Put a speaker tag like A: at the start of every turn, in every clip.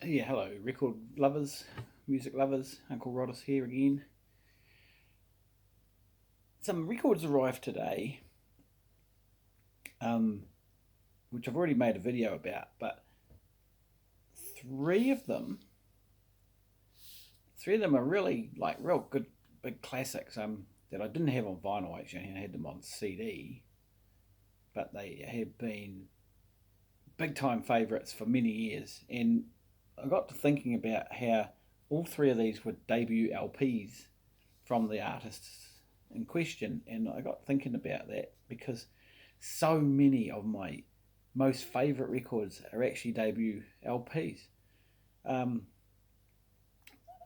A: Yeah, hello, record lovers, music lovers. Uncle Roddis here again. Some records arrived today, um, which I've already made a video about, but three of them, three of them are really like real good, big classics. That I didn't have on vinyl actually. I had them on CD, but they have been big time favourites for many years. And I got to thinking about how all three of these were debut LPs from the artists in question, and I got thinking about that because so many of my most favourite records are actually debut LPs. Um,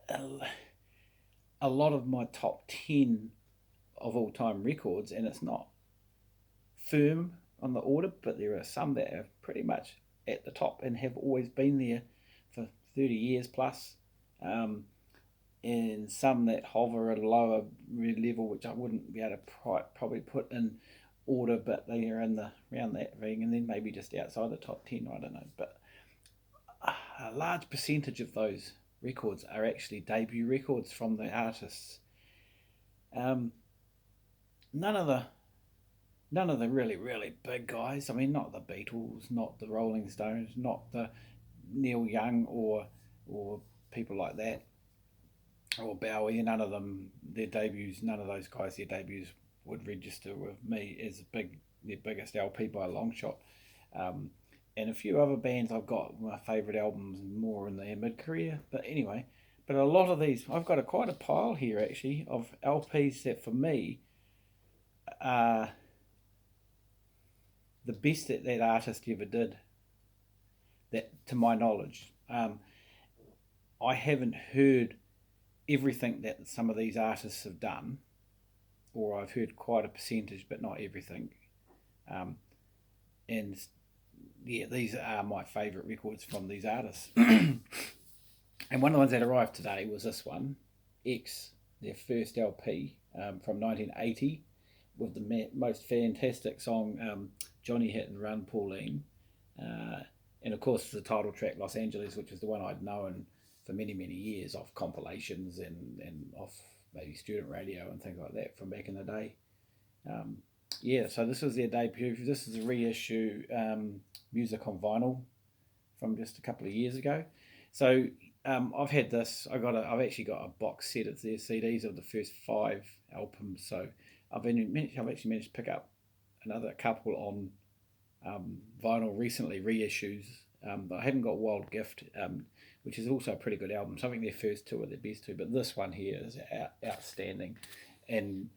A: a lot of my top 10 of all time records, and it's not firm on the order, but there are some that are pretty much at the top and have always been there for 30 years plus. Um, and some that hover at a lower level, which I wouldn't be able to probably put in order, but they are in the around that ring, and then maybe just outside the top 10. I don't know, but a large percentage of those records are actually debut records from the artists. Um, none of the really big guys. I mean, not the Beatles, not the Rolling Stones, not the Neil Young or people like that, or Bowie. None of them their debuts. None of those guys their debuts would register with me as their biggest LP by a long shot. Um, and a few other bands I've got my favourite albums more in their mid career. But anyway, but a lot of these I've got quite a pile here actually of LPs that for me are the best that that artist ever did. That to my knowledge, I haven't heard everything that some of these artists have done, or I've heard quite a percentage, but not everything. Um, and yeah, these are my favourite records from these artists. And one of the ones that arrived today was this one, X, their first LP from 1980, with the most fantastic song, Johnny Hit and Run, Pauline. Uh, and of course, the title track, Los Angeles, which is the one I'd known for many, many years off compilations and off maybe student radio and things like that from back in the day. Um, yeah, so this was their debut. This is a reissue, music on vinyl from just a couple of years ago. So I've had this. I've actually got a box set of their CDs of the first five albums. So I've actually managed to pick up another couple on vinyl recently, reissues. But I haven't got Wild Gift, which is also a pretty good album. So I think their first two are their best two, but this one here is outstanding. And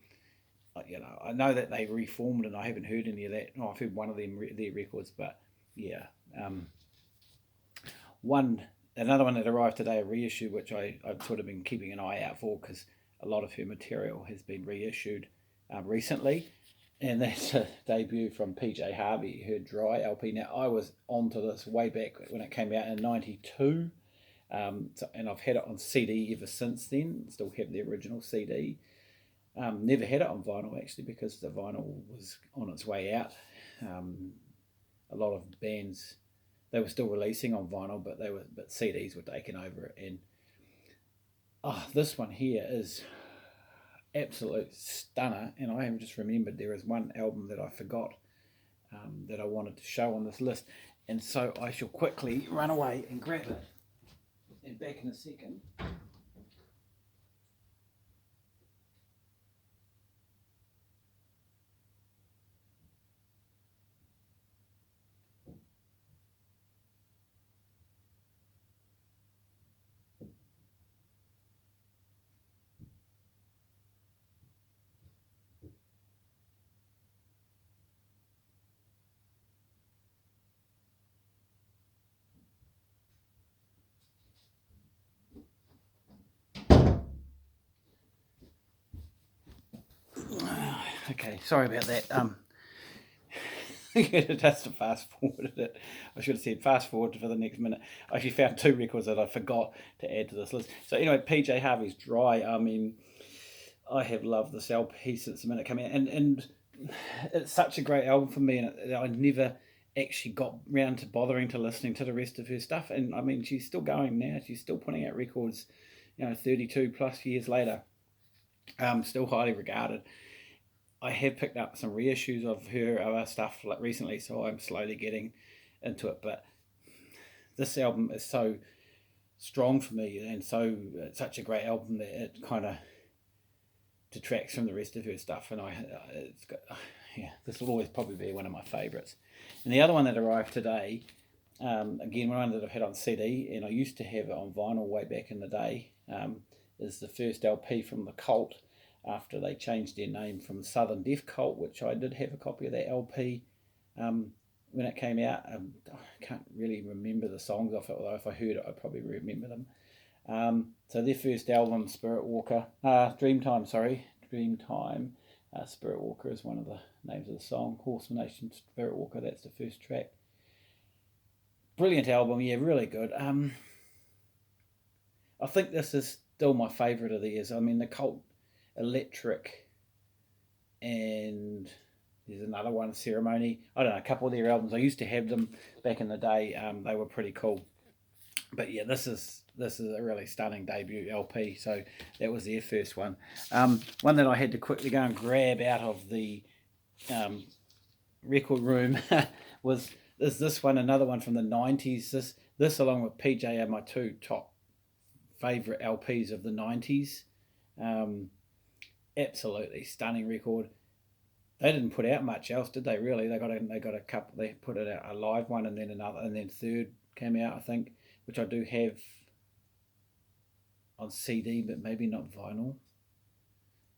A: I know that they reformed, and I haven't heard any of that. No, I've heard one of their records, but yeah, um, one another one that arrived today, a reissue, which I've sort of been keeping an eye out for because a lot of her material has been reissued recently, and that's a debut from PJ Harvey, her Dry LP. Now I was onto this way back when it came out in '92, and I've had it on CD ever since then. Still have the original CD. Never had it on vinyl actually because the vinyl was on its way out. Um, a lot of bands they were still releasing on vinyl, but CDs were taking over it. And this one here is absolute stunner. And I have just remembered there is one album that I forgot that I wanted to show on this list, and so I shall quickly run away and grab it. And back in a second. Okay, sorry about that. Just to fast forward it. I should have said fast forward for the next minute. I actually found two records that I forgot to add to this list. So anyway, PJ Harvey's Dry. I mean, I have loved this LP since the minute it came out, and it's such a great album for me, and I never actually got round to bothering to listening to the rest of her stuff. And I mean, she's still going now. She's still putting out records, 32 plus years later. Still highly regarded. I have picked up some reissues of her other stuff like recently, so I'm slowly getting into it. But this album is so strong for me, and it's such a great album that it kind of detracts from the rest of her stuff. And it's got, yeah, this will always probably be one of my favourites. And the other one that arrived today, again, one that I've had on CD, and I used to have it on vinyl way back in the day, is the first LP from The Cult after they changed their name from Southern Death Cult, which I did have a copy of that LP when it came out. I can't really remember the songs off it, although if I heard it, I'd probably remember them. So their first album, Dreamtime. Spirit Walker is one of the names of the song. Horse Nation, Spirit Walker, that's the first track. Brilliant album, yeah, really good. I think this is still my favourite of theirs. I mean, The Cult, Electric, and there's another one, Ceremony. I don't know, a couple of their albums. I used to have them back in the day. They were pretty cool. But yeah, this is a really stunning debut LP. So that was their first one. One that I had to quickly go and grab out of the record room was this one, another one from the 90s. This along with PJ are my two top favourite LPs of the 90s. Absolutely stunning record. They didn't put out much else, did they? Really, they got a couple. They put it out a live one, and then another, and then third came out, I think, which I do have on CD, but maybe not vinyl.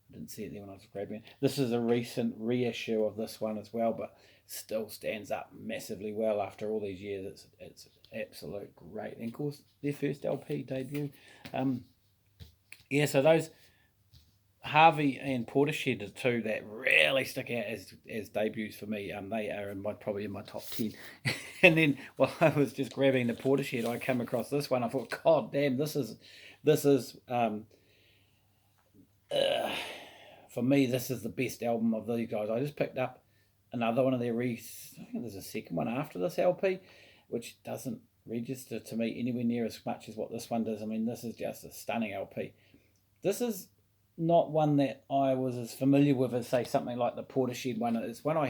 A: I didn't see it there when I was grabbing it. This is a recent reissue of this one as well, but still stands up massively well after all these years. It's absolute great, and of course their first LP debut. So those Harvey and Portishead are two that really stick out as debuts for me. They are probably in my top 10. And then while I was just grabbing the Portishead, I came across this one. I thought, God damn, this is for me, this is the best album of these guys. I just picked up another one of their I think there's a second one after this LP, which doesn't register to me anywhere near as much as what this one does. I mean, this is just a stunning LP. This is not one that I was as familiar with as, say, something like the Portishead one. It's one I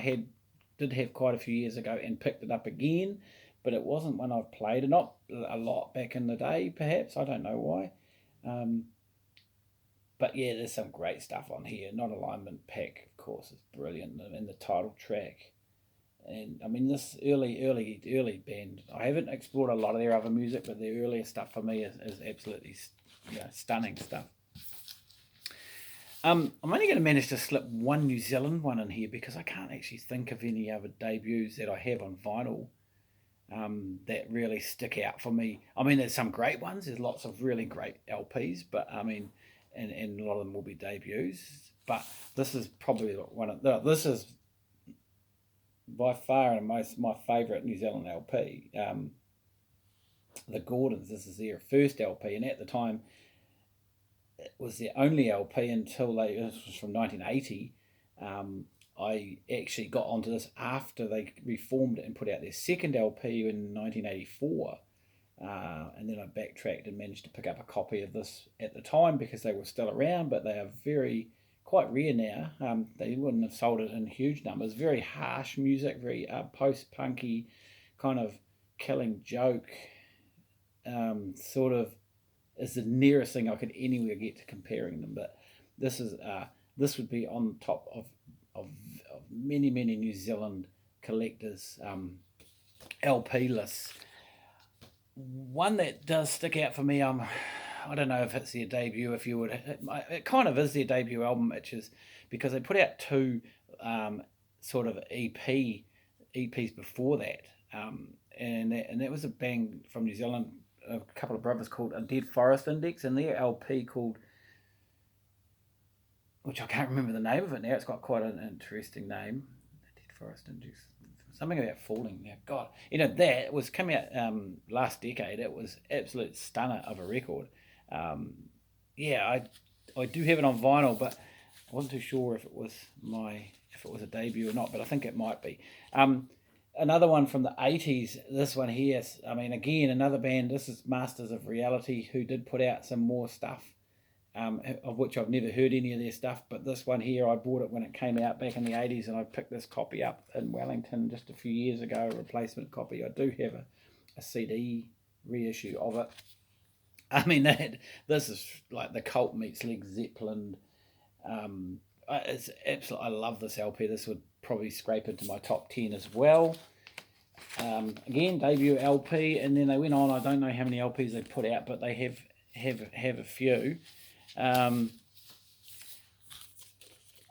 A: did have quite a few years ago and picked it up again, but it wasn't one I've played, not a lot back in the day, perhaps. I don't know why. But yeah, there's some great stuff on here. Not Alignment Pack, of course, is brilliant, and the title track. And I mean, this early band, I haven't explored a lot of their other music, but their earlier stuff for me is absolutely stunning stuff. I'm only going to manage to slip one New Zealand one in here because I can't actually think of any other debuts that I have on vinyl that really stick out for me. I mean, there's some great ones. There's lots of really great LPs, but I mean, and a lot of them will be debuts. But this is probably one of this is by far my favourite New Zealand LP. The Gordons. This is their first LP, and at the time, it was their only LP until this was from 1980. I actually got onto this after they reformed it and put out their second LP in 1984. And then I backtracked and managed to pick up a copy of this at the time because they were still around, but they are quite rare now. They wouldn't have sold it in huge numbers. Very harsh music, very post-punky, kind of Killing Joke, sort of is the nearest thing I could anywhere get to comparing them. But this would be on top of many New Zealand collectors' LP lists. One that does stick out for me, I don't know if it's their debut. It kind of is their debut album, which is because they put out two sort of EPs before that, and that was a band from New Zealand, a couple of brothers called A Dead Forest Index, and their LP called, which I can't remember the name of it now. It's got quite an interesting name, A Dead Forest Index. Something about falling. Now, God, that was coming out last decade. It was absolute stunner of a record. I do have it on vinyl, but I wasn't too sure if it was a debut or not. But I think it might be. Another one from the 80s, this one here, I mean, again, another band, this is Masters of Reality, who did put out some more stuff, of which I've never heard any of their stuff, but this one here, I bought it when it came out back in the 80s, and I picked this copy up in Wellington just a few years ago, a replacement copy. I do have a CD reissue of it. I mean, this is like the Cult meets Led Zeppelin. It's absolute. I love this LP. This would probably scrape into my top 10 as well. Again, debut LP, and then they went on. I don't know how many LPs they put out, but they have a few.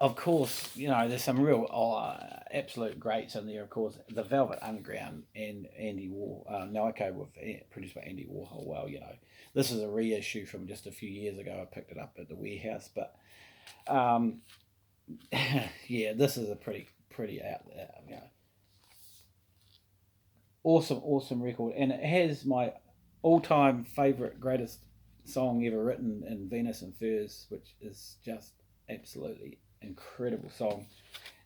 A: Of course, you know, there's some real absolute greats in there. Of course, the Velvet Underground and Andy Warhol, Naoko, with produced by Andy Warhol. Well, you know, this is a reissue from just a few years ago. I picked it up at the warehouse, but yeah, this is a pretty out there, you know, awesome record, and it has my all-time favorite, greatest song ever written in Venus and Furs, which is just absolutely incredible song.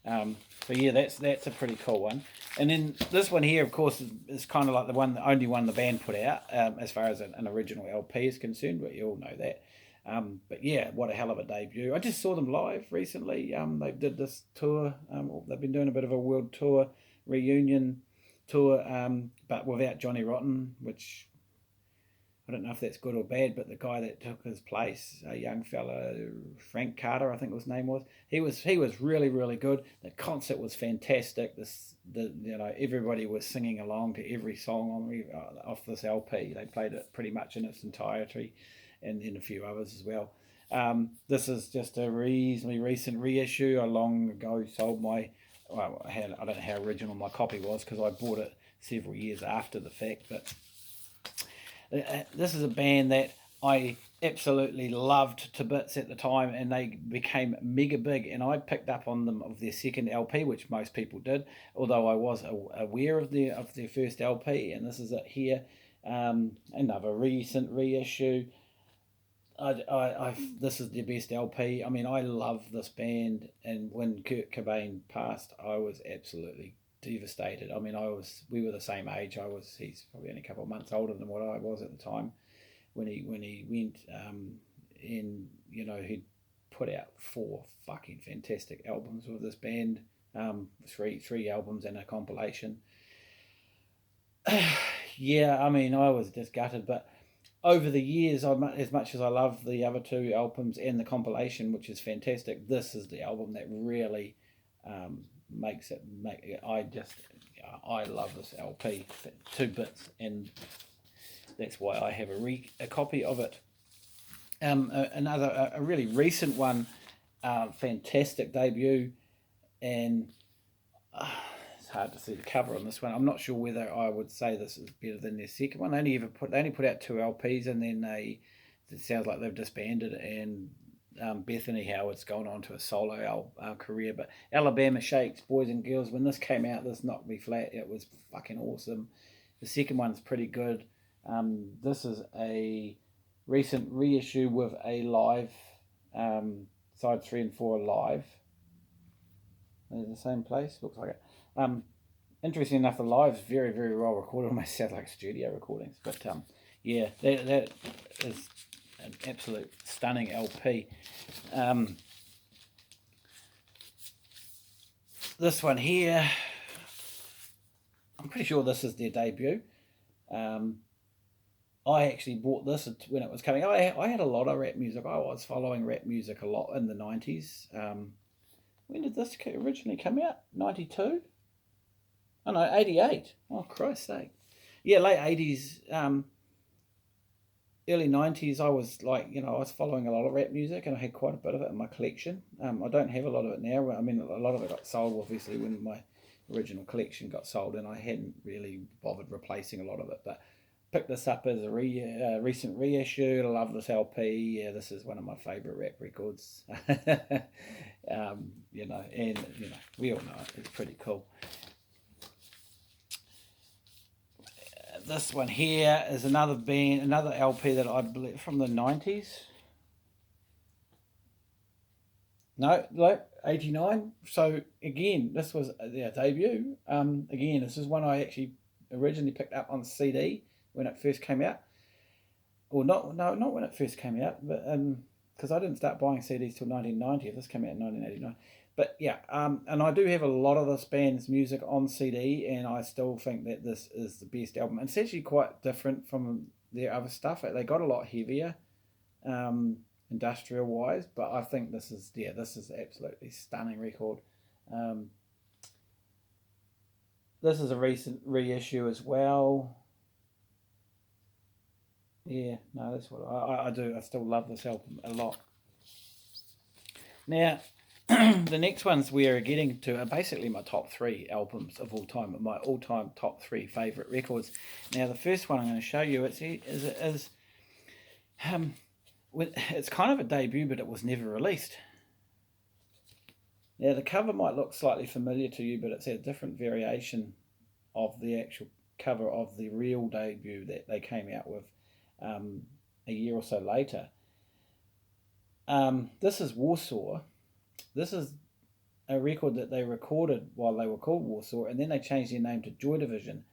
A: So yeah, that's a pretty cool one. And then this one here, of course, is kind of like the only one the band put out, as far as an original LP is concerned. But you all know that. But yeah, what a hell of a debut! I just saw them live recently. They did this tour. They've been doing a bit of a world tour, reunion tour, but without Johnny Rotten, which I don't know if that's good or bad, but the guy that took his place, a young fella, Frank Carter, I think his name was. He was really good. The concert was fantastic. Everybody was singing along to every song off this LP. They played it pretty much in its entirety, and then a few others as well. This is just a reasonably recent reissue. I long ago sold my. Well, I don't know how original my copy was because I bought it several years after the fact, but. This is a band that I absolutely loved to bits at the time, and they became mega big, and I picked up on them of their second LP, which most people did, although I was aware of their first LP, and this is it here. Another recent reissue. This is their best LP. I mean, I love this band, and when Kurt Cobain passed, I was absolutely devastated. I mean, we were the same age. He's probably only a couple of months older than what I was at the time when he went. And you know, he'd put out 4 fucking fantastic albums with this band. Three albums and a compilation. Yeah, I mean, I was just gutted, but over the years, as much as I love the other 2 albums and the compilation, which is fantastic, this is the album that really makes it. I love this LP, 2 bits, and that's why I have a copy of it. A really recent one, fantastic debut, and it's hard to see the cover on this one. I'm not sure whether I would say this is better than their second one. They only put out 2 LPs, and then it sounds like they've disbanded, and Bethany Howard's gone on to a solo career. But Alabama Shakes, Boys and Girls, when this came out, this knocked me flat. It was fucking awesome. The second one's pretty good. This is a recent reissue with a live, side 3 and 4 live. They're the same place, looks like it. Interesting enough, the live's very well recorded. Almost sound like studio recordings. But yeah, that is an absolute stunning LP. This one here, I'm pretty sure this is their debut. I actually bought this when it was coming. I had a lot of rap music. I was following rap music a lot in the 90s. When did this originally come out? 92? Oh no, 88. Oh, Christ's sake. Yeah, late 80s, early 90s, I was I was following a lot of rap music, and I had quite a bit of it in my collection. I don't have a lot of it now. I mean, a lot of it got sold, obviously, when my original collection got sold, and I hadn't really bothered replacing a lot of it, but picked this up as a recent reissue. I love this LP. Yeah, this is one of my favourite rap records. We all know it. It's pretty cool. This one here is another LP that I believe from the 90s. No, like 89. So again, this was their debut. Again, this is one I actually originally picked up on CD when it first came out. Or not, no, not when it first came out, but because I didn't start buying CDs till 1990. This came out in 1989. But yeah, and I do have a lot of this band's music on CD, and I still think that this is the best album. And it's actually quite different from their other stuff. They got a lot heavier, um, industrial wise, but I think this is absolutely stunning record. Um, this is a recent reissue as well. Yeah, no, that's what I do. I still love this album a lot. Now, the next ones we are getting to are basically my top three albums of all time, my all-time top three favorite records. Now, the first one I'm going to show you is um, it's kind of a debut, but it was never released. Now, the cover might look slightly familiar to you, but it's a different variation of the actual cover of the real debut that they came out with um, a year or so later. This is Warsaw. This is a record that they recorded while they were called Warsaw, and then they changed their name to Joy Division.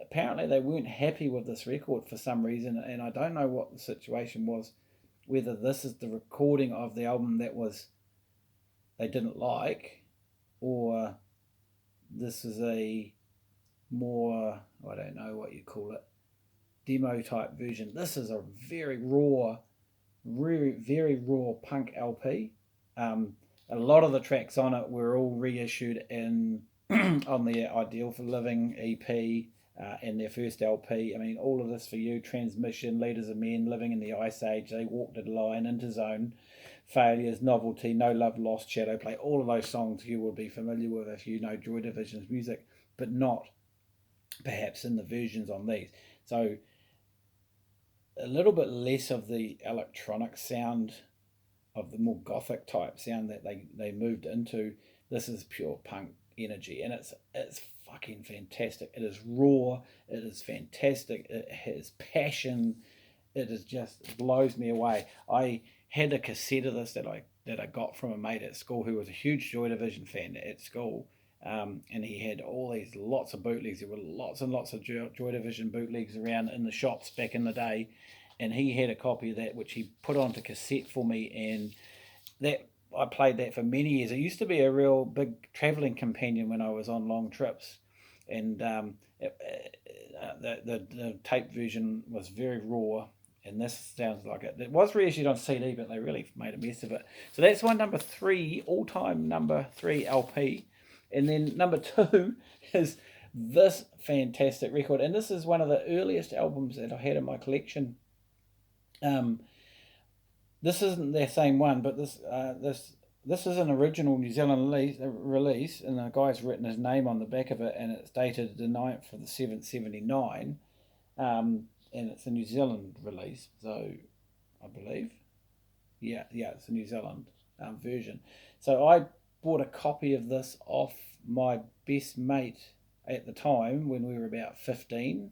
A: Apparently, they weren't happy with this record for some reason, and I don't know what the situation was. Whether this is the recording of the album that was they didn't like, or this is a more, I don't know what you call it, demo type version. This is a very raw, very raw punk LP. A lot of the tracks on it were all reissued in on the Ideal for Living EP and their first LP. I mean, All of This for You, Transmission, Leaders of Men, Living in the Ice Age, They Walked a Line, Into Zone, Failures, Novelty, No Love Lost, Shadow Play. All of those songs you will be familiar with if you know Joy Division's music, but not perhaps in the versions on these. So a little bit less of the electronic sound, of the more gothic type sound that they moved into. This is pure punk energy, and it's fucking fantastic. It is raw. It is fantastic. It has passion. It is just blows me away. I had a cassette of this that I got from a mate at school who was a huge Joy Division fan at school. And he had all these lots of bootlegs. There were lots and lots of Joy Division bootlegs around in the shops back in the day, and he had a copy of that which he put onto cassette for me, and that I played that for many years. It used to be a real big travelling companion when I was on long trips, and the tape version was very raw, and this sounds like it. It was reissued on CD, but they really made a mess of it. So that's my number three, all-time number three LP. And then number two is this fantastic record, and this is one of the earliest albums that I had in my collection. Um, this isn't their same one, but this is an original New Zealand release, and the guy's written his name on the back of it, and it's dated the 9th of the 7th, 79, and it's a New Zealand release, so I believe. Yeah, it's a New Zealand version. So I bought a copy of this off my best mate at the time when we were about 15.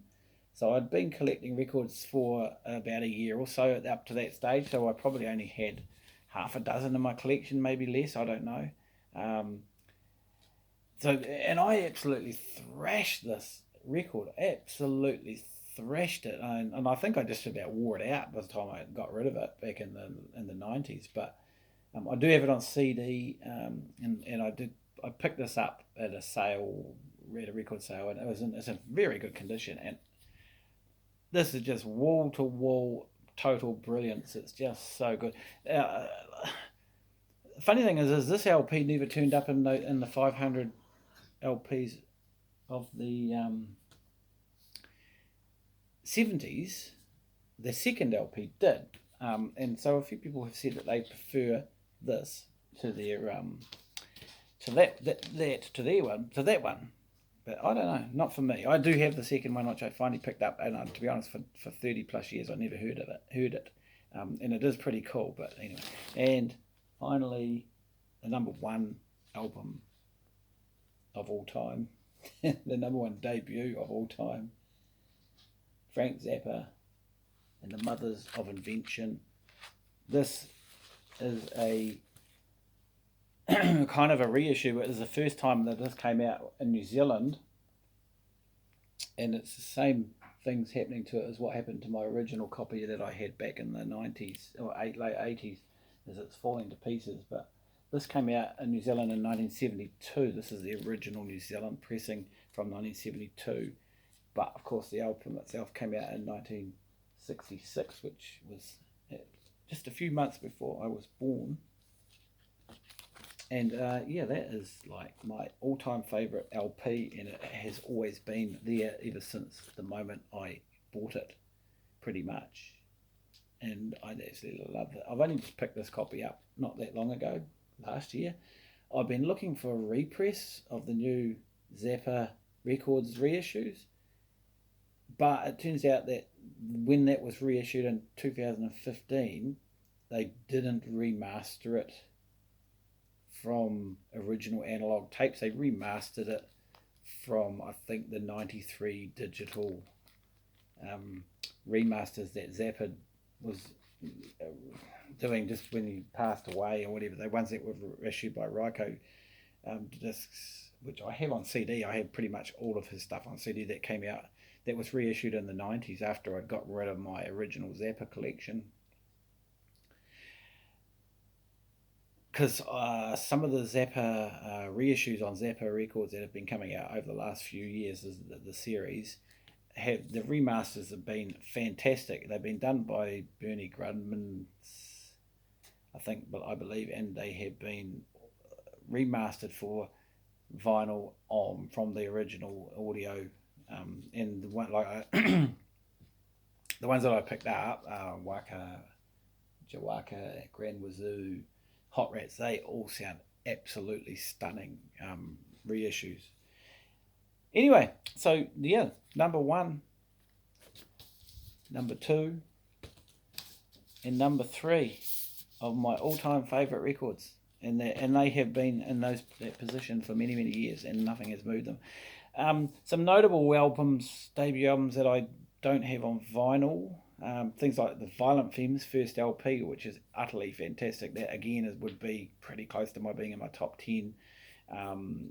A: So I'd been collecting records for about a year or so up to that stage. So I probably only had half a dozen in my collection, maybe less. I don't know. Um, and I absolutely thrashed this record. Absolutely thrashed it, and I think I just about wore it out by the time I got rid of it back in the 90s. But I do have it on CD, and I picked this up at a sale, at a record sale, and it's a very good condition. And this is just wall to wall total brilliance. It's just so good. Uh, Funny thing is this LP never turned up in the 500 LPs of the 70s. The second LP did, and so a few people have said that they prefer this to their to that one. But I don't know, not for me. I do have the second one, which I finally picked up, and to be honest, for 30 plus years, I never heard it, and it is pretty cool. But anyway, and finally, the number one album of all time, the number one debut of all time, Frank Zappa and the Mothers of Invention. This is a kind of a reissue. It was the first time that this came out in New Zealand, and it's the same things happening to it as what happened to my original copy that I had back in the 90s or late 80s, as it's falling to pieces. But this came out in New Zealand in 1972. This is the original New Zealand pressing from 1972. But of course, the album itself came out in 1966, which was just a few months before I was born. And yeah, that is like my all-time favourite LP, and it has always been there ever since the moment I bought it, pretty much. And I absolutely love it. I've only just picked this copy up not that long ago, last year. I've been looking for a repress of the new Zappa Records reissues, but it turns out that when that was reissued in 2015, they didn't remaster it from original analog tapes. They remastered it from, I think, the 93 digital remasters that Zappa was doing just when he passed away or whatever. The ones that were issued by Ryko discs, which I have on CD. I have pretty much all of his stuff on CD that came out, that was reissued in the 90s after I got rid of my original Zappa collection. Because some of the Zappa reissues on Zappa Records that have been coming out over the last few years, the series, the remasters have been fantastic. They've been done by Bernie Grundman, I believe, and they have been remastered for vinyl from the original audio. And the one the ones that I picked up, Waka, Jawaka, Grand Wazoo, Hot Rats, they all sound absolutely stunning reissues. Anyway, so yeah, number one, number two, and number three of my all-time favourite records, and they have been in that position for many years, and nothing has moved them. Some notable albums, debut albums that I don't have on vinyl. Things like the Violent Femmes first LP, which is utterly fantastic. That again would be pretty close to being in my top 10.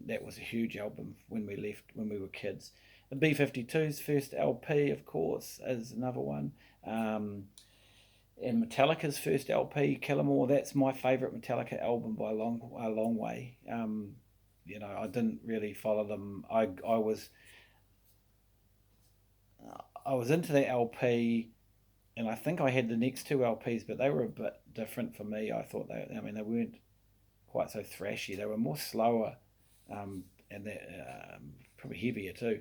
A: That was a huge album when we were kids. The B-52's first LP, of course, is another one. And Metallica's first LP, Killamore, that's my favourite Metallica album by a long way. I didn't really follow them. I was into the LP, and I think I had the next two LPs, but they were a bit different for me. I thought they weren't quite so thrashy. They were more slower, and they're probably heavier too.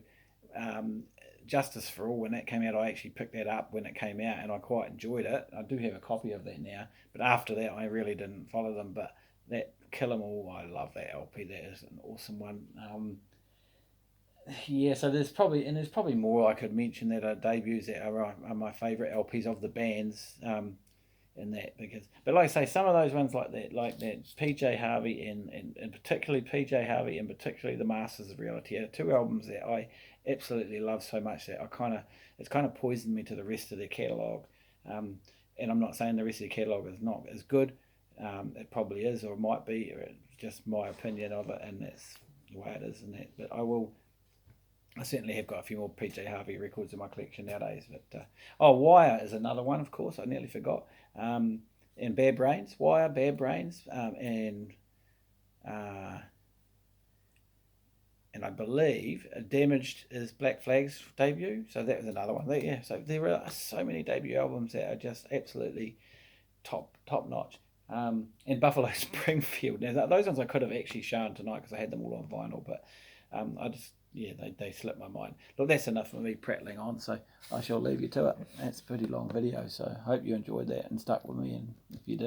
A: Justice for All, when that came out, I actually picked that up when it came out, and I quite enjoyed it. I do have a copy of that now, but after that, I really didn't follow them. But that Kill 'Em All, I love that LP. That is an awesome one. Yeah, so there's probably more I could mention that are debuts that are my favourite LPs of the bands. In that, but like I say, some of those ones like that PJ Harvey and particularly PJ Harvey and particularly the Masters of Reality are two albums that I absolutely love so much that it's kind of poisoned me to the rest of their catalogue. And I'm not saying the rest of the catalogue is not as good. It probably is, or it might be, or it's just my opinion of it, and that's the way it is. And that, but I certainly have got a few more PJ Harvey records in my collection nowadays. But Wire is another one, of course. I nearly forgot. And Bad Brains, Wire, Bad Brains, and I believe Damaged is Black Flag's debut. So that was another one. Yeah. So there are so many debut albums that are just absolutely top notch. And Buffalo Springfield. Now those ones I could have actually shown tonight because I had them all on vinyl, but they slipped my mind. Look, that's enough of me prattling on, so I shall leave you to it. That's a pretty long video, so I hope you enjoyed that and stuck with me, and if you did,